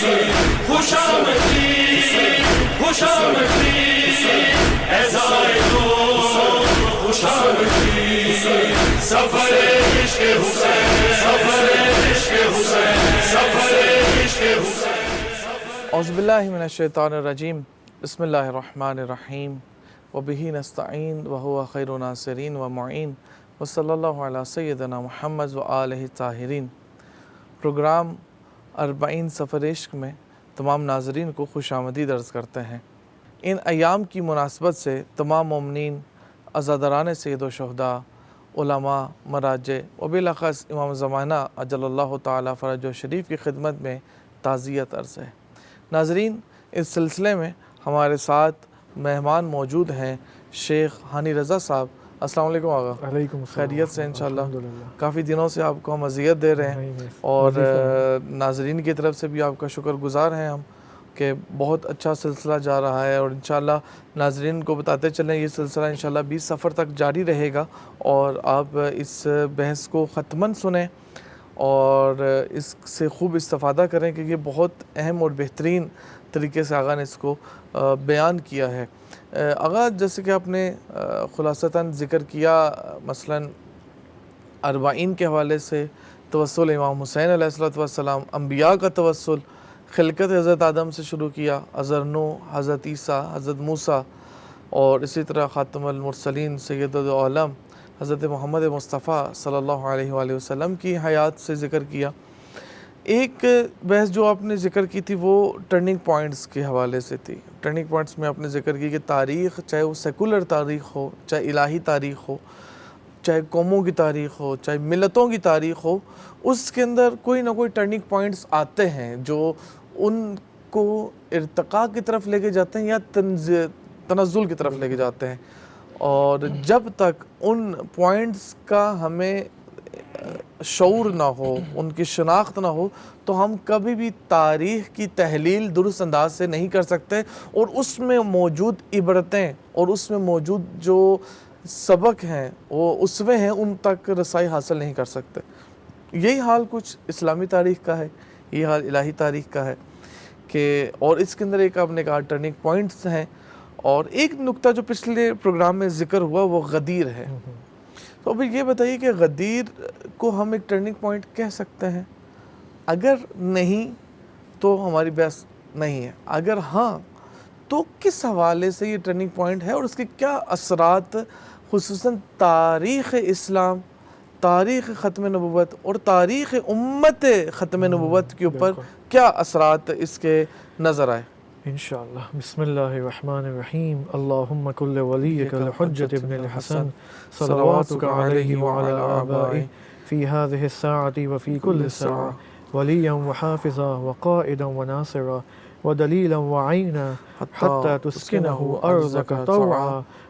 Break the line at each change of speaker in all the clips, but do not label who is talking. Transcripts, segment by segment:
خوش آمدید خوش آمدید اے زائرون خوش آمدید سفر عشق حسین سفر عشق حسین سفر عشق حسین
اعوذ باللہ من الشیطان الرجیم بسم اللہ الرحمن الرحیم وبہ نستعین وہو خیر ناصرین ومعین وصلی اللہ علی سیدنا محمد وآلہ الطاہرین۔ پروگرام 40 سفر عشق میں تمام ناظرین کو خوش آمدید عرض کرتے ہیں۔ ان ایام کی مناسبت سے تمام مومنین، عزاداران سید و شہداء، علماء، مراجع و بالاخص امام زمانہ عجل اللہ تعالی فرجہ شریف کی خدمت میں تعزیت عرض ہے۔ ناظرین، اس سلسلے میں ہمارے ساتھ مہمان موجود ہیں شیخ ہانی رضا صاحب۔ السلام علیکم آقا۔
علیکم السلام۔
خیریت سے انشاءاللہ؟
الحمدللہ۔
کافی دنوں سے آپ کو ہم اذیت دے رہے ہیں اور ناظرین کی طرف سے بھی آپ کا شکر گزار ہیں ہم کہ بہت اچھا سلسلہ جا رہا ہے، اور انشاءاللہ ناظرین کو بتاتے چلیں یہ سلسلہ انشاءاللہ 20 سفر تک جاری رہے گا، اور آپ اس بحث کو ختماً سنیں اور اس سے خوب استفادہ کریں کہ یہ بہت اہم اور بہترین طریقے سے آقا نے اس کو بیان کیا ہے۔ آقا، جیسے کہ آپ نے خلاصتاً ذکر کیا، مثلاً 40 کے حوالے سے توسل امام حسین علیہ السلام، انبیاء کا توسل، خلقت حضرت آدم سے شروع کیا، حضرت نوح، حضرت عیسیٰ، حضرت موسیٰ، اور اسی طرح خاتم المرسلین سید العالم حضرت محمد مصطفیٰ صلی اللہ علیہ وآلہ وسلم کی حیات سے ذکر کیا۔ ایک بحث جو آپ نے ذکر کی تھی وہ ٹرننگ پوائنٹس کے حوالے سے تھی۔ ٹرننگ پوائنٹس میں آپ نے ذکر کی کہ تاریخ، چاہے وہ سیکولر تاریخ ہو، چاہے الہی تاریخ ہو، چاہے قوموں کی تاریخ ہو، چاہے ملتوں کی تاریخ ہو، اس کے اندر کوئی نہ کوئی ٹرننگ پوائنٹس آتے ہیں جو ان کو ارتقاء کی طرف لے کے جاتے ہیں یا تنزل کی طرف لے کے جاتے ہیں، اور جب تک ان پوائنٹس کا ہمیں شعور نہ ہو، ان کی شناخت نہ ہو، تو ہم کبھی بھی تاریخ کی تحلیل درست انداز سے نہیں کر سکتے، اور اس میں موجود عبرتیں اور اس میں موجود جو سبق ہیں، وہ اسوے ہیں، ان تک رسائی حاصل نہیں کر سکتے۔ یہی حال کچھ اسلامی تاریخ کا ہے، یہی حال الہی تاریخ کا ہے کہ، اور اس کے اندر ایک آپ نے کہا ٹرننگ پوائنٹس ہیں، اور ایک نکتہ جو پچھلے پروگرام میں ذکر ہوا وہ غدیر ہے۔ تو ابھی یہ بتائیے کہ غدیر کو ہم ایک ٹرننگ پوائنٹ کہہ سکتے ہیں؟ اگر نہیں تو ہماری بحث نہیں ہے، اگر ہاں تو کس حوالے سے یہ ٹرننگ پوائنٹ ہے، اور اس کے کیا اثرات خصوصاً تاریخ اسلام، تاریخ ختم نبوت اور تاریخ امت ختم نبوت کے اوپر کیا اثرات اس کے نظر آئے؟
انشاءاللہ۔ بسم اللہ الرحمن الرحیم۔ اللہم کل ولیک الحجۃ ابن الحسن صلواتک علیہ وعلی آبائہ فی هذه الساعة وفی کل ساعة ولیا وحافظا وقائدا وناصرا ودلیلا وعینا حتی تسکنہ ارضک طوعا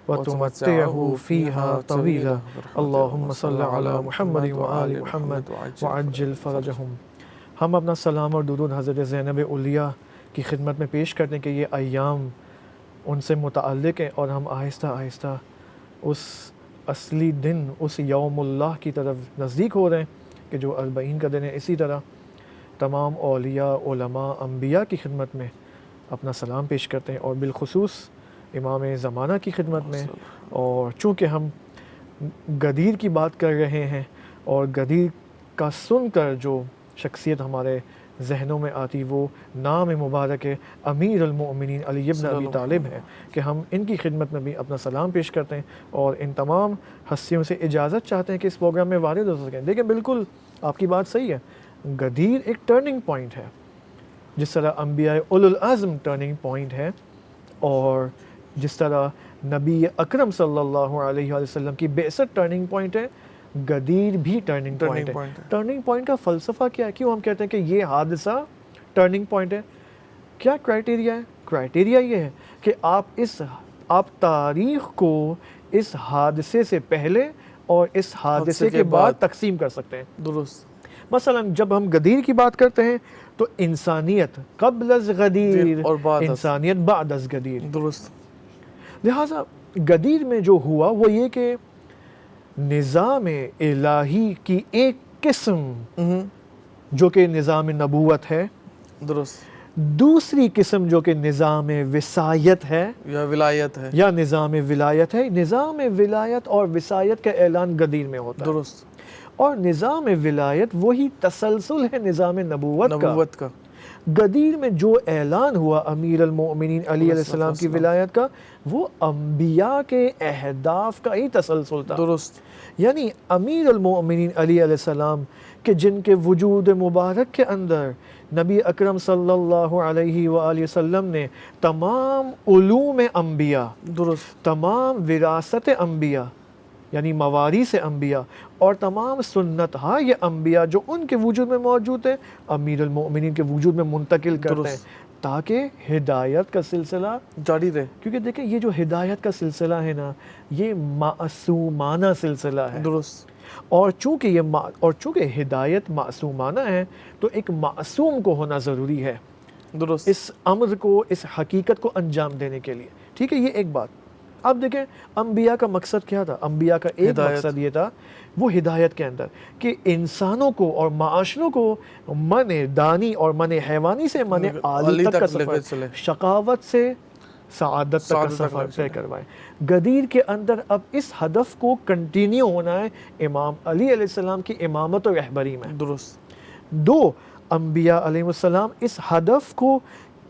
وتمتعہ فیہا طویلا اللہم صل علی محمد وآل محمد وعجل فرجہم۔ ہم اپنا سلام اور درود حضرت زینب اولیاء کی خدمت میں پیش کرتے ہیں کہ یہ ایام ان سے متعلق ہیں، اور ہم آہستہ آہستہ اس اصلی دن، اس یوم اللہ کی طرف نزدیک ہو رہے ہیں کہ جو 40 کا دن ہے۔ اسی طرح تمام اولیاء، علماء، انبیاء کی خدمت میں اپنا سلام پیش کرتے ہیں، اور بالخصوص امام زمانہ کی خدمت میں۔ اور چونکہ ہم غدیر کی بات کر رہے ہیں، اور غدیر کا سن کر جو شخصیت ہمارے ذہنوں میں آتی وہ نام مبارک امیر المؤمنین علی ابن ابی طالب ہے، کہ ہم ان کی خدمت میں بھی اپنا سلام پیش کرتے ہیں، اور ان تمام ہستیوں سے اجازت چاہتے ہیں کہ اس پروگرام میں وارد ہو سکیں۔ دیکھیں، بالکل آپ کی بات صحیح ہے، غدیر ایک ٹرننگ پوائنٹ ہے، جس طرح انبیاء اولو العزم ٹرننگ پوائنٹ ہے، اور جس طرح نبی اکرم صلی اللہ علیہ وآلہ وسلم کی بعثت ٹرننگ پوائنٹ ہے، غدیر بھی ٹرننگ پوائنٹ ہے۔ ٹرننگ پوائنٹ کا فلسفہ کیا ہے؟ کیوں ہم کہتے ہیں کہ یہ حادثہ ٹرننگ پوائنٹ ہے؟ کیا کرائٹیریا ہے؟ کرائٹیریا یہ ہے کہ آپ تاریخ کو اس حادثے سے پہلے اور اس حادثے کے بعد تقسیم کر سکتے ہیں۔
درست۔
مثلا جب ہم غدیر کی بات کرتے ہیں تو انسانیت قبل از غدیر
اور بعد از،
انسانیت بعد از غدیر۔
درست۔
لہٰذا غدیر میں جو ہوا وہ یہ کہ نظام الہی کی ایک قسم جو کہ نظام نبوت ہے،
درست،
دوسری قسم جو کہ نظام وصایت ہے
یا ولایت ہے.
یا نظام ولایت ہے، نظام ولایت اور وصایت کا اعلان غدیر میں ہوتا ہے.
درست.
اور نظام ولایت وہی تسلسل ہے نظام نبوت
کا.
غدیر میں جو اعلان ہوا امیر المؤمنین علی علیہ السلام کی ولایت کا، وہ انبیاء کے اہداف کا ہی تسلسل تھا.
درست.
یعنی امیر المؤمنین علی علیہ السلام کہ جن کے وجود مبارک کے اندر نبی اکرم صلی اللہ علیہ وآلہ وسلم نے تمام علوم انبیاء،
درست.
تمام وراثت انبیاء یعنی مواریث انبیاء اور تمام سنت یہ انبیاء جو ان کے وجود میں موجود ہیں، امیر المؤمنین کے وجود میں منتقل کرتے ہیں تاکہ ہدایت کا سلسلہ
جاری رہے.
کیونکہ دیکھیں یہ جو ہدایت کا سلسلہ ہے نا، یہ معصومانہ سلسلہ ہے.
درست.
اور چونکہ ہدایت معصومانہ ہے تو ایک معصوم کو ہونا ضروری ہے
درست.
اس امر کو، اس حقیقت کو انجام دینے کے لیے. ٹھیک ہے، یہ ایک بات. اب دیکھیں انبیاء کا مقصد کیا تھا؟ انبیاء کا ایک مقصد یہ تھا، وہ ہدایت کے اندر کہ انسانوں کو اور معاشروں کو من دانی اور من حیوانی سے من عالی تک کا سفر، شقاوت سے سعادت تک کا سفر طے کروائیں. غدیر کے اندر اب اس ہدف کو کنٹینیو ہونا ہے امام علی علیہ السلام کی امامت و رہبری میں.
درست.
دو انبیاء علیہ السلام اس ہدف کو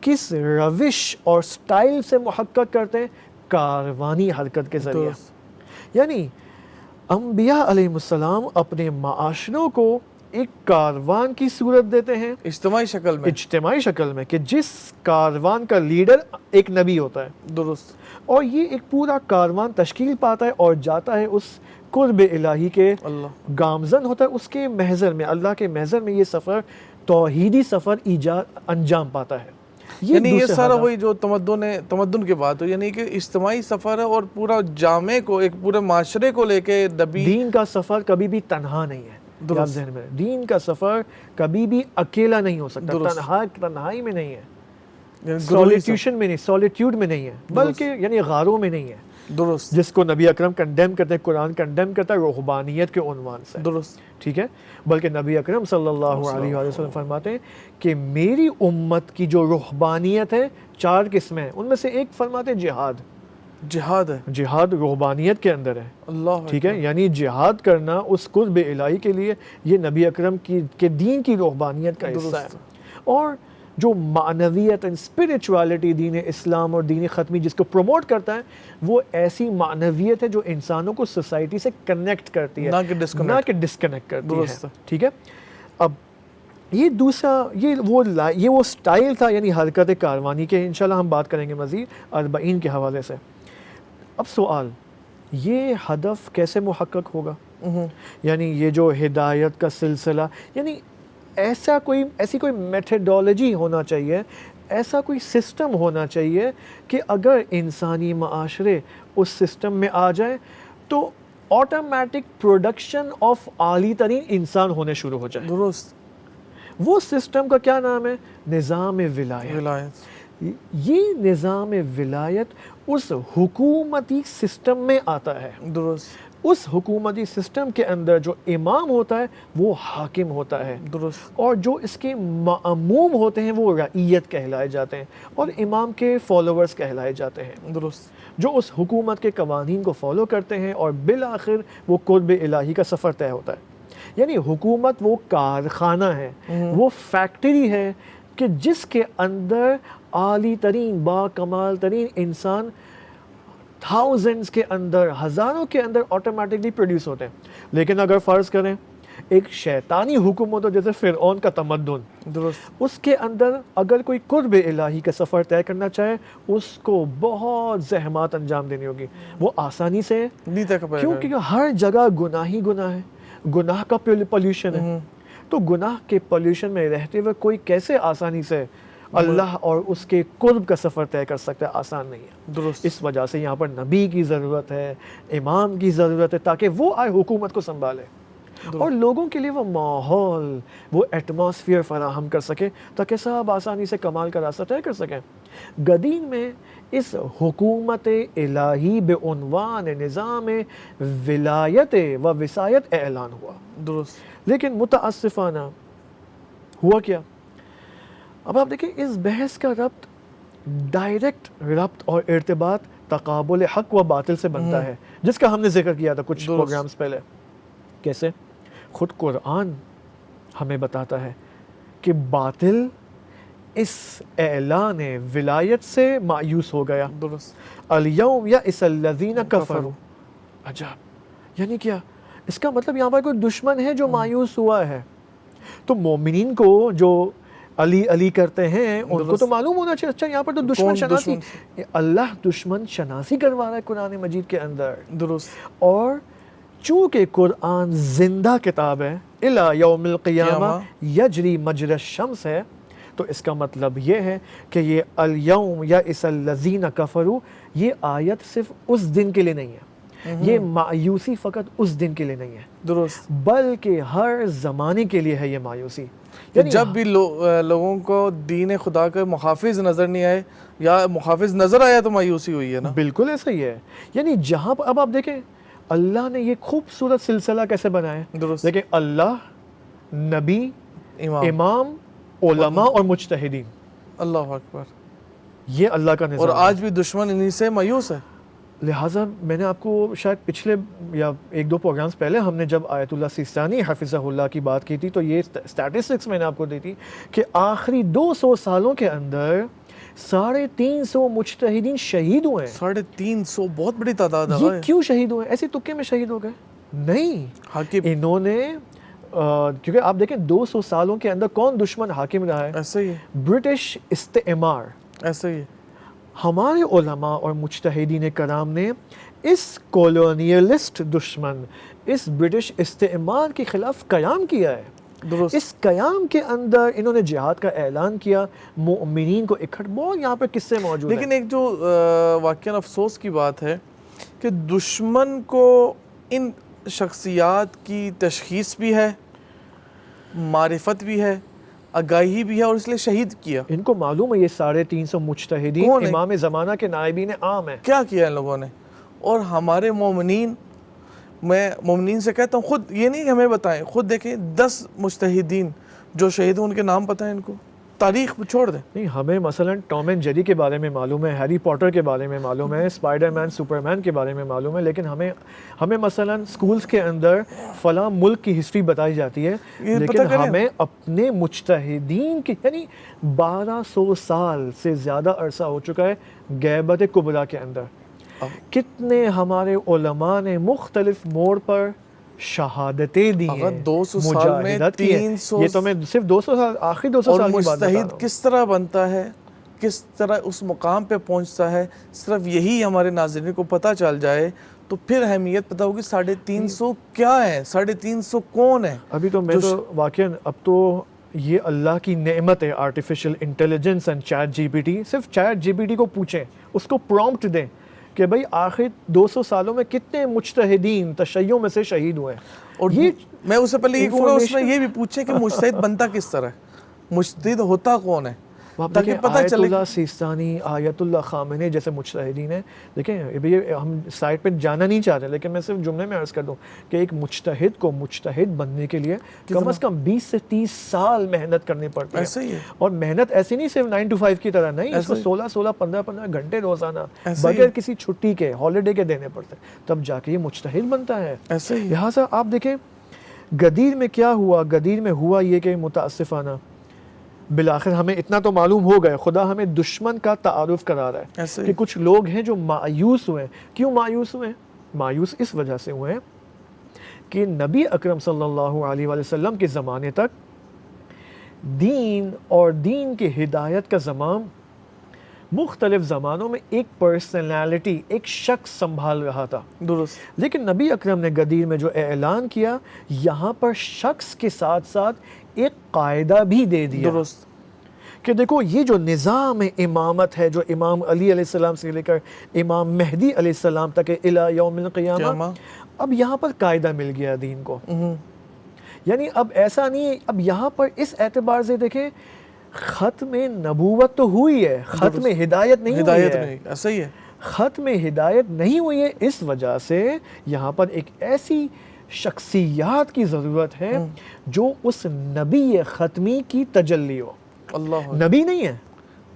کس روش اور سٹائل سے محقق کرتے ہیں؟ کاروانی حرکت کے ذریعے. یعنی انبیاء علیہ السلام اپنے معاشروں کو ایک کاروان کی صورت دیتے ہیں،
اجتماعی شکل میں
کہ جس کاروان کا لیڈر ایک نبی ہوتا ہے.
درست.
اور یہ ایک پورا کاروان تشکیل پاتا ہے اور جاتا ہے اس قرب الہی کے گامزن ہوتا ہے، اس کے محضر میں، اللہ کے محضر میں یہ سفر، توحیدی سفر انجام پاتا ہے.
یعنی یہ سارا وہی جو تمدن کی بات ہو، یعنی کہ اجتماعی سفر ہے اور پورا جامع کو، ایک پورے معاشرے کو لے کے نبی.
دین کا سفر کبھی بھی تنہا نہیں ہے. ذہن میں دین کا سفر کبھی بھی اکیلا نہیں ہو سکتا، تنہائی میں نہیں ہے، سولیٹیوشن میں نہیں، سولیٹیوڈ میں نہیں ہے، بلکہ یعنی غاروں میں نہیں ہے.
درست.
جس کو نبی اکرم کنڈیم کرتے ہیں، قرآن کنڈیم کرتا ہے رہبانیت کے عنوان سے.
درست.
ٹھیک ہے. بلکہ نبی اکرم صلی اللہ علیہ وسلم فرماتے ہیں کہ میری امت کی جو رہبانیت ہے 4 قسمیں ہیں، ان میں سے ایک فرماتے ہیں جہاد ہے. جہاد رہبانیت کے اندر ہے.
اللہ.
ٹھیک ہے، یعنی جہاد کرنا اس قرب الہی کے لیے، یہ نبی اکرم کے دین کی رہبانیت کا حصہ ہے. اور جو معنویت اینڈ اسپرچوالٹی دین اسلام اور دین ختمی جس کو پروموٹ کرتا ہے، وہ ایسی معنویت ہے جو انسانوں کو سوسائٹی سے کنیکٹ کرتی ہے، نہ کہ ڈسکنیکٹ کرتی ہے. ٹھیک ہے. اب یہ دوسرا یہ وہ سٹائل تھا، یعنی حرکت کاروانی کے. انشاءاللہ ہم بات کریں گے مزید 40 کے حوالے سے. اب سوال، یہ ہدف کیسے محقق ہوگا؟ یعنی یہ جو ہدایت کا سلسلہ، یعنی ایسی کوئی میتھڈولوجی ہونا چاہیے، ایسا کوئی سسٹم ہونا چاہیے کہ اگر انسانی معاشرے اس سسٹم میں آ جائیں تو آٹومیٹک پروڈکشن آف عالی ترین انسان ہونے شروع ہو جائے.
درست.
وہ سسٹم کا کیا نام ہے؟ نظام ولایت. یہ نظام ولایت اس حکومتی سسٹم میں آتا ہے.
درست.
اس حکومتی سسٹم کے اندر جو امام ہوتا ہے وہ حاکم ہوتا ہے.
درست.
اور جو اس کے مأموم ہوتے ہیں وہ رعیت کہلائے جاتے ہیں اور امام کے فالوورز کہلائے جاتے ہیں.
درست.
جو اس حکومت کے قوانین کو فالو کرتے ہیں اور بالآخر وہ قرب الہی کا سفر طے ہوتا ہے. یعنی حکومت وہ کارخانہ ہے، وہ فیکٹری ہے کہ جس کے اندر عالی ترین با کمال ترین انسان تھاؤزنڈز کے اندر، ہزاروں کے اندر آٹومیٹکلی پروڈیوس ہوتے ہیں. لیکن اگر فرض کریں ایک شیطانی حکومت ہو جیسے فرعون کا تمدن،
درست.
اس کے اندر اگر کوئی قرب الہی کا سفر طے کرنا چاہے اس کو بہت زحمات انجام دینی ہوگی. وہ آسانی سے
نہیں طے کر پائے گا
کیونکہ ہر جگہ گناہ ہی گناہ ہے، گناہ کا پولیوشن ہے. تو گناہ کے پولیوشن میں رہتے ہوئے کوئی کیسے آسانی سے اللہ اور اس کے قرب کا سفر طے کر سکتا ہے؟ آسان نہیں ہے.
درست.
اس وجہ سے یہاں پر نبی کی ضرورت ہے، امام کی ضرورت ہے، تاکہ وہ آئے حکومت کو سنبھالے اور لوگوں کے لیے وہ ماحول، وہ ایٹماسفیئر فراہم کر سکے تاکہ سب آسانی سے کمال کا راستہ طے کر سکیں. غدیر میں اس حکومت الہی بعنوان نظام ولایت و وصایت اعلان ہوا.
درست.
لیکن متاسفانہ ہوا کیا؟ اب آپ دیکھیں اس بحث کا ربط ڈائریکٹ ربط اور ارتباط تقابل حق و باطل سے بنتا ہے، جس کا ہم نے ذکر کیا تھا کچھ پروگرامز پہلے. کیسے؟ خود قرآن ہمیں بتاتا ہے کہ باطل اس اعلان ولایت سے مایوس ہو گیا.
درست.
الیوم یئس الذین کفروا. عجب، یعنی کیا؟ اس کا مطلب یہاں پر کوئی دشمن ہے جو مایوس ہوا ہے. تو مومنین کو جو علی علی کرتے ہیں ان کو تو معلوم ہونا چاہیے اچھا یہاں پر تو دشمن شناسی، اللہ دشمن شناسی کروا رہا ہے قرآن مجید کے اندر.
درست.
اور چونکہ قرآن زندہ کتاب ہے، الی یوم القیامہ یجری مجری الشمس ہے، تو اس کا مطلب یہ ہے کہ یہ الیوم یئس الذین کفروا یہ آیت صرف اس دن کے لیے نہیں ہے، یہ مایوسی فقط اس دن کے لیے نہیں ہے،
درست.
بلکہ ہر زمانے کے لیے ہے یہ مایوسی.
جب بھی لوگوں کو دین خدا کا محافظ نظر نہیں آئے یا محافظ نظر آیا تو مایوسی ہوئی ہے نا.
بالکل ایسا ہی ہے. یعنی جہاں پر اب آپ دیکھیں اللہ نے یہ خوبصورت سلسلہ کیسے بنایا ہے.
درست.
دیکھیں اللہ، نبی، امام، علماء اور مجتہدین.
اللہ اکبر.
یہ اللہ کا نظام
اور آج بھی دشمن انہی سے مایوس ہے.
لہٰذا میں نے آپ کو شاید پچھلے یا ایک دو پروگرامز پہلے ہم نے جب آیت اللہ سیستانی حفظہ اللہ کی بات کی تھی تو یہ اسٹیٹسٹکس میں نے آپ کو دی تھی کہ آخری 200 سالوں کے اندر 350 مجتہدین شہید ہوئے ہیں.
350 بہت بڑی تعداد ہے.
یہ کیوں شہید ہوئے؟ ایسے تکے میں شہید ہو گئے؟ نہیں،
حاکم
انہوں نے کیونکہ آپ دیکھیں 200 سالوں کے اندر کون دشمن حاکم رہا ہے؟
ایسے ہی
برٹش استعمار.
ایسے ہی
ہمارے علماء اور مجتہدین کرام نے اس کولونیلسٹ دشمن، اس برٹش استعمار کے خلاف قیام کیا ہے.
درست.
اس قیام کے اندر انہوں نے جہاد کا اعلان کیا، مومنین کو اکٹھا، بہت یہاں پہ قصے موجود ہیں.
لیکن ایک جو واقعاً افسوس کی بات ہے کہ دشمن کو ان شخصیات کی تشخیص بھی ہے، معرفت بھی ہے، آگاہی بھی ہے، اور اس لیے شہید کیا.
ان کو معلوم ہے یہ 350 مجتہدین
کون ہے؟
امام زمانہ کے نائبین عام ہیں.
کیا کیا ان لوگوں نے؟ اور ہمارے مومنین، میں مومنین سے کہتا ہوں خود یہ نہیں کہ ہمیں بتائیں، خود دیکھیں 10 مجتہدین جو شہید ہیں ان کے نام پتہ ہے ان کو، تاریخ چھوڑ دیں.
نہیں، ہمیں مثلا ٹام اینڈ جیری کے بارے میں معلوم ہے، ہیری پوٹر کے بارے میں معلوم ہے، اسپائڈر مین، سپر مین کے بارے میں معلوم ہے، لیکن ہمیں مثلا سکولز کے اندر فلاں ملک کی ہسٹری بتائی جاتی ہے، لیکن ہمیں اپنے مجتہدین کی، یعنی 1200 سال سے زیادہ عرصہ ہو چکا ہے غیبت کبریٰ کے اندر. کتنے ہمارے علماء نے مختلف موڑ پر شہادتیں دی ہیں،
اگر 200 سال میں 300،
یہ تو میں صرف 200 سال آخری 200 سال کی بات بتا رہا ہوں.
مجتہد کس طرح بنتا ہے، کس طرح اس مقام پہ پہنچتا ہے، صرف یہی ہمارے ناظرین کو پتہ چل جائے تو پھر اہمیت پتہ ہوگی 350 کیا ہے، 350 کون ہے.
ابھی تو میں تو واقعاً اب تو یہ اللہ کی نعمت ہے، artificial intelligence and chat G P T. صرف چیٹ جی پی ٹی کو پوچھیں، اس کو پرومپٹ دیں کہ بھئی آخر 200 سالوں میں کتنے مجتہدین تشیع میں سے شہید ہوئے.
اور یہ میں اس سے پہلے یہ کہوں گا اس میں یہ بھی پوچھیں کہ مجتہد بنتا کس طرح ہے، مجتہد ہوتا کون ہے، تاکہ پتہ چلے.
آیت اللہ سیستانی، آیت اللہ خامنہئی جیسے مجتہدین ہیں. دیکھیں ہم سائٹ پہ جانا نہیں چاہتے، لیکن میں صرف جملے میں عرض کر دوں کہ ایک مجتہد کو مجتہد بننے کے لیے کم از کم 20 سے 30 سال محنت کرنی پڑتی ہے.
ایسے ہی ہے.
اور محنت ایسی نہیں صرف 9 to 5 کی طرح نہیں، اس کو 16 15 گھنٹے روزانہ بغیر کسی چھٹی کے، ہالیڈے کے دینے پڑتے ہیں، تب جا کے یہ مجتہد بنتا ہے.
ایسے ہی.
لہٰذا آپ دیکھیں غدیر میں کیا ہوا. غدیر میں ہوا یہ کہ متاسفانہ بالآخر ہمیں اتنا تو معلوم ہو گیا، خدا ہمیں دشمن کا تعارف کرا رہا ہے کہ کچھ لوگ ہیں جو مایوس ہوئے. کیوں مایوس ہوئے؟ مایوس اس وجہ سے ہوئے کہ نبی اکرم صلی اللہ علیہ وآلہ وسلم کے زمانے تک دین اور دین کی ہدایت کا زمام مختلف زمانوں میں ایک پرسنالٹی، ایک شخص سنبھال رہا تھا.
درست.
لیکن نبی اکرم نے غدیر میں جو اعلان کیا، یہاں پر شخص کے ساتھ ساتھ ایک قاعدہ بھی دے دیا.
درست.
کہ دیکھو یہ جو نظام امامت ہے، جو امام علی علیہ السلام سے لے کر امام مہدی علیہ السلام تک الی یوم القیامہ، اب یہاں پر قاعدہ مل گیا دین کو. یعنی اب ایسا نہیں، اب یہاں پر اس اعتبار سے دیکھیں ختم نبوت تو ہوئی ہے، ختم ہدایت نہیں ہوئی ہے.
ایسا ہی ہے.
ختم ہدایت نہیں ہوئی ہے، اس وجہ سے یہاں پر ایک ایسی شخصیات کی ضرورت ہے جو اس نبی ختمی کی تجلی ہو.
اللہ
نبی نہیں ہے،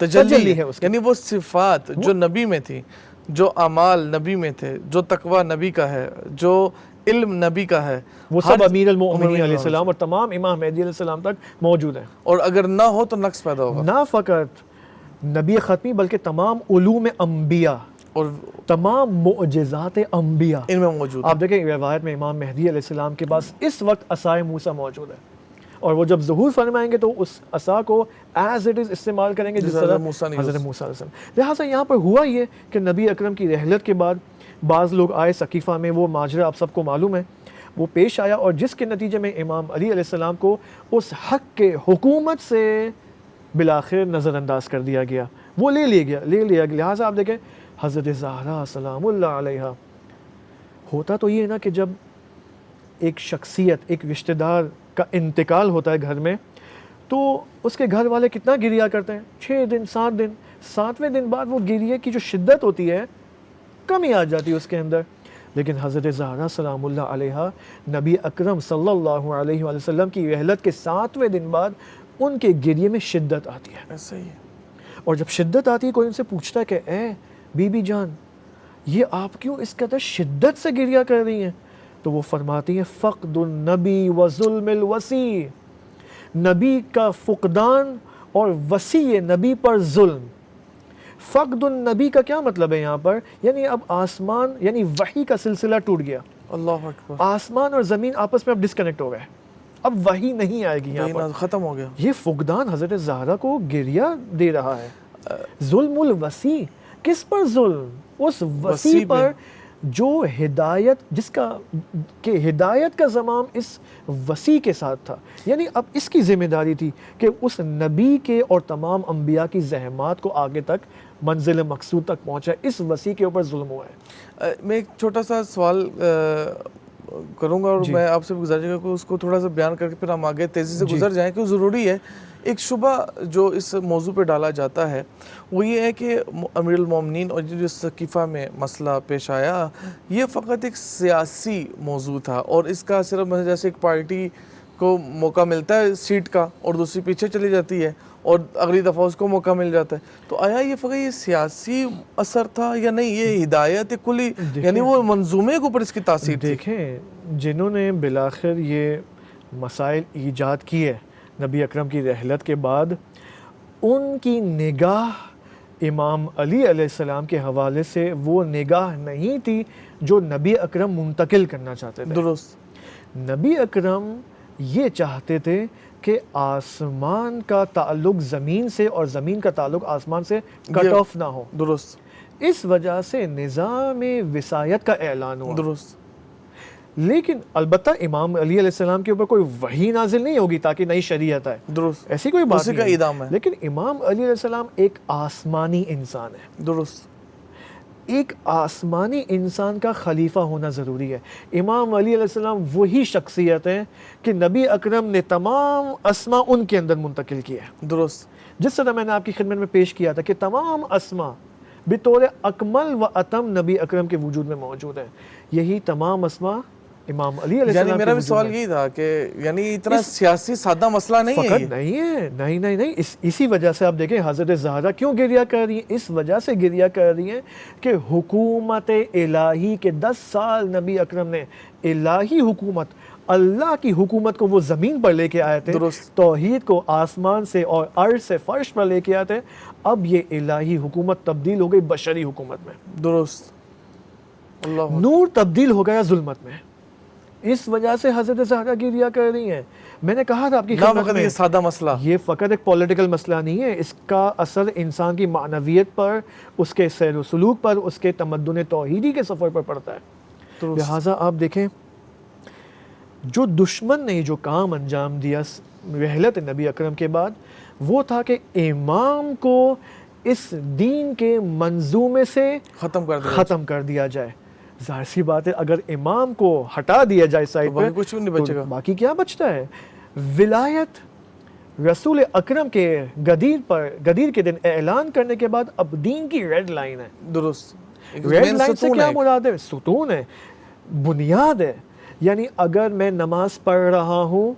تجلی
ہے اس کی۔
یعنی وہ صفات جو نبی میں تھی، جو اعمال نبی میں تھے، جو تقوی نبی کا ہے، جو علم نبی کا ہے،
وہ
ہر
سب امیر المؤمنین علیہ
علیہ
السلام اور تمام امام مہدی علیہ السلام تک موجود ہیں۔
اور اگر نہ ہو تو نقص پیدا ہوگا،
نہ فقط نبی ختمی بلکہ تمام علوم انبیاء،
اور
تمام معجزات انبیاء
ان میں موجود ہے۔
آپ دیکھیں روایت میں امام مہدی علیہ السلام کے پاس اس وقت عصائے موسیٰ موجود ہے، اور وہ جب ظہور فرمائیں گے تو اس عصا کو ایز اٹ از استعمال کریں گے جس
جیسے
طرح
حضرت موسیٰ نے
حضرت موسیٰ علیہ السلام۔ لہٰذا یہاں پر ہوا یہ کہ نبی اکرم کی رحلت کے بعد بعض لوگ آئے ثقیفہ میں، وہ ماجرا آپ سب کو معلوم ہے، وہ پیش آیا، اور جس کے نتیجے میں امام علی علیہ السلام کو اس حق کے حکومت سے بالآخر نظر انداز کر دیا گیا، وہ لے لیا گیا۔ لہٰذا آپ دیکھیں حضرت زہرا سلام اللہ علیہا، ہوتا تو یہ ہے نا کہ جب ایک شخصیت، ایک رشتہ دار کا انتقال ہوتا ہے گھر میں، تو اس کے گھر والے کتنا گریہ کرتے ہیں، 6 دن 7 دن، 7ویں دن بعد وہ گریہ کی جو شدت ہوتی ہے کمی آ جاتی ہے اس کے اندر۔ لیکن حضرت زہرا سلام اللہ علیہا نبی اکرم صلی اللہ علیہ وآلہ وسلم کی رحلت کے 7ویں دن بعد ان کے گریے میں شدت آتی ہے،
ایسا ہی ہے۔
اور جب شدت آتی ہے کوئی ان سے پوچھتا ہے کہ اے بی بی جان، یہ آپ کیوں اس قدر شدت سے گریہ کر رہی ہیں؟ تو وہ فرماتی ہیں فقد النبی و ظلم الوسیع، نبی کا فقدان اور وسیع نبی پر ظلم۔ فقد النبی کا کیا مطلب ہے یہاں پر؟ یعنی اب آسمان، یعنی وحی کا سلسلہ ٹوٹ گیا،
اللہ اکبر،
آسمان اور زمین آپس میں اب ڈسکنیکٹ ہو گئے، اب وحی نہیں آئے گی یہاں پر۔
ختم ہو گیا۔
یہ فقدان حضرت زہرا کو گریہ دے رہا ہے۔ ظلم الوسیع، کس پر ظلم؟ اس وسیع
وسیع
پر جو ہدایت، جس کا کہ ہدایت کا زمام اس وسیع کے ساتھ تھا، یعنی اب اس کی ذمہ داری تھی کہ اس نبی کے اور تمام انبیاء کی زحمات کو آگے تک منزل مقصود تک پہنچا، اس وسیع کے اوپر ظلم ہوا ہے۔
میں ایک چھوٹا سا سوال کروں گا، اور میں آپ سے گزارش کروں کہ اس کو تھوڑا سا بیان کر کے پھر ہم آگے تیزی سے گزر جائیں، کہ ضروری ہے۔ ایک شبہ جو اس موضوع پہ ڈالا جاتا ہے وہ یہ ہے کہ امیر المومنین اور جو ثقیفہ میں مسئلہ پیش آیا، یہ فقط ایک سیاسی موضوع تھا، اور اس کا صرف جیسے ایک پارٹی کو موقع ملتا ہے سیٹ کا اور دوسری پیچھے چلی جاتی ہے اور اگلی دفعہ اس کو موقع مل جاتا ہے، تو آیا یہ فقط یہ سیاسی اثر تھا یا نہیں، یہ ہدایت کلی، یعنی وہ منظومے کے اوپر اس کی تاثیر تھی؟
دیکھیں جنہوں نے بالآخر یہ مسائل ایجاد کیے نبی اکرم کی رحلت کے بعد، ان کی نگاہ امام علی علیہ السلام کے حوالے سے وہ نگاہ نہیں تھی جو نبی اکرم منتقل کرنا چاہتے تھے۔
درست۔
نبی اکرم یہ چاہتے تھے کہ آسمان کا تعلق زمین سے اور زمین کا تعلق آسمان سے کٹ آف نہ ہو،
درست،
اس وجہ سے نظام وصایت کا اعلان ہوا۔
درست۔
لیکن البتہ امام علی علیہ السلام کے اوپر کوئی وحی نازل نہیں ہوگی تاکہ نئی شریعت آئے،
درست،
ایسی کوئی بات
اسی
نہیں
کا
ہے۔
ادام ہے۔
لیکن امام علی علیہ السلام ایک آسمانی انسان ہے،
درست،
ایک آسمانی انسان کا خلیفہ ہونا ضروری ہے۔ امام علی علیہ السلام وہی شخصیت ہیں کہ نبی اکرم نے تمام اسما ان کے اندر منتقل کیا ہے۔
درست۔
جس طرح میں نے آپ کی خدمت میں پیش کیا تھا کہ تمام اسما بطور اکمل و اتم نبی اکرم کے وجود میں موجود ہیں، یہی تمام اسما امام علی علیہ
یعنی
السلام
میرا بھی
کے وجود
سوال
میں
یہی تھا کہ یعنی اتنا سیاسی سادہ مسئلہ نہیں ہے
فقط
یہ۔
نہیں ہے، نہیں، اسی وجہ سے آپ دیکھیں حضرت زہرا کیوں گریہ کر رہی ہیں، اس وجہ سے گریہ کر رہی ہیں کہ حکومت الہی کے 10 سال نبی اکرم نے الہی حکومت، اللہ کی حکومت کو وہ زمین پر لے کے آئے تھے،
درست۔
توحید کو آسمان سے اور عرش سے فرش پر لے کے آئے تھے، اب یہ الہی حکومت تبدیل ہو گئی بشری حکومت میں،
درست، اللہ،
نور تبدیل ہو گیا ظلمت میں، اس وجہ سے حضرت زہرا گریہ کر رہی ہیں۔ میں نے کہا تھا آپ کی
نہ
خدمت
فقط
میں
یہ سادہ مسئلہ۔
یہ فقط ایک پولیٹیکل مسئلہ نہیں ہے، اس کا اثر انسان کی معنویت پر، اس کے سیر و سلوک پر، اس کے تمدن توحیدی کے سفر پر پڑتا ہے۔
درست۔
لہٰذا آپ دیکھیں جو دشمن نے جو کام انجام دیا رحلت نبی اکرم کے بعد، وہ تھا کہ امام کو اس دین کے منظومے سے ختم کر دیا جائے۔ ظاہر سی بات ہے اگر امام کو ہٹا دیا جائے سائڈ پہ،
کچھ بھی نہیں بچے گا،
باقی کیا بچتا ہے؟ ولایت رسول اکرم کے غدیر کے دن اعلان کرنے کے بعد اب دین کی ریڈ لائن ہے۔
درست۔
ریڈ لائن سے کیا مراد ہے؟ ستون ہے، بنیاد ہے۔ یعنی اگر میں نماز پڑھ رہا ہوں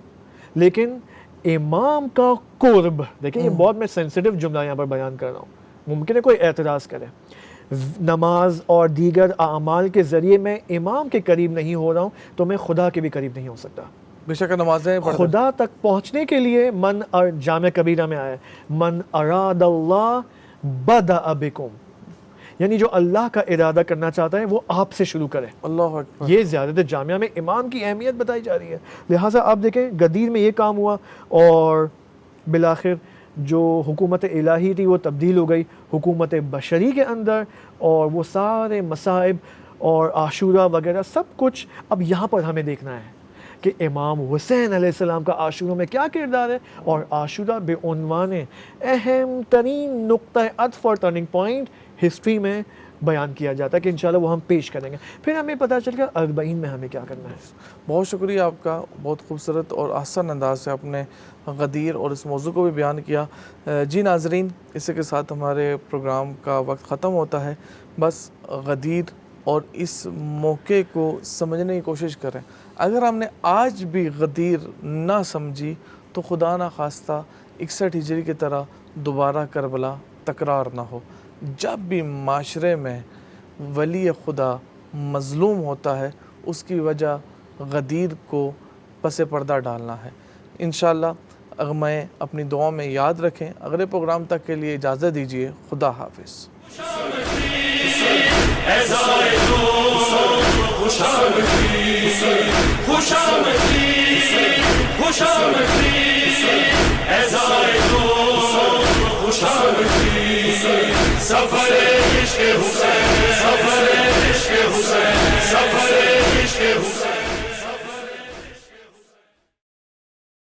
لیکن امام کا قرب، دیکھیں یہ بہت میں سینسیٹیو جملہ یہاں پر بیان کر رہا ہوں، ممکن ہے کوئی اعتراض کرے، نماز اور دیگر اعمال کے ذریعے میں امام کے قریب نہیں ہو رہا ہوں تو میں خدا کے بھی قریب نہیں ہو سکتا۔
بے شک نمازیں پڑھتے ہیں۔
خدا تک پہنچنے کے لیے جامع کبیرہ میں آیا ہے من اراد اللہ بدأ بکم، یعنی جو اللہ کا ارادہ کرنا چاہتا ہے وہ آپ سے شروع کرے۔
اللہ اکبر۔
یہ زیادت جامعہ میں امام کی اہمیت بتائی جا رہی ہے، لہٰذا آپ دیکھیں غدیر میں یہ کام ہوا اور بالآخر جو حکومت الہی تھی وہ تبدیل ہو گئی حکومت بشری کے اندر، اور وہ سارے مصائب اور عاشورہ وغیرہ سب کچھ اب یہاں پر ہمیں دیکھنا ہے کہ امام حسین علیہ السلام کا عاشورہ میں کیا کردار ہے، اور عاشورہ بے عنوان اہم ترین نقطہ عطف اور ٹرننگ پوائنٹ ہسٹری میں بیان کیا جاتا ہے کہ انشاءاللہ وہ ہم پیش کریں گے، پھر ہمیں پتہ چل گیا 40 میں ہمیں کیا کرنا ہے۔
بہت شکریہ آپ کا، بہت خوبصورت اور آسان انداز سے آپ نے غدیر اور اس موضوع کو بھی بیان کیا۔ جی ناظرین، اسی کے ساتھ ہمارے پروگرام کا وقت ختم ہوتا ہے، بس غدیر اور اس موقع کو سمجھنے کی کوشش کریں۔ اگر ہم نے آج بھی غدیر نہ سمجھی تو خدا نہ خواستہ 61 ہجری کی طرح دوبارہ کربلا تکرار نہ ہو۔ جب بھی معاشرے میں ولی خدا مظلوم ہوتا ہے اس کی وجہ غدیر کو پس پردہ ڈالنا ہے۔ انشاءاللہ میں اپنی دعاؤں میں یاد رکھیں۔ اگلے پروگرام تک کے لیے اجازت دیجیے، خدا حافظ۔
سفر عشق حسین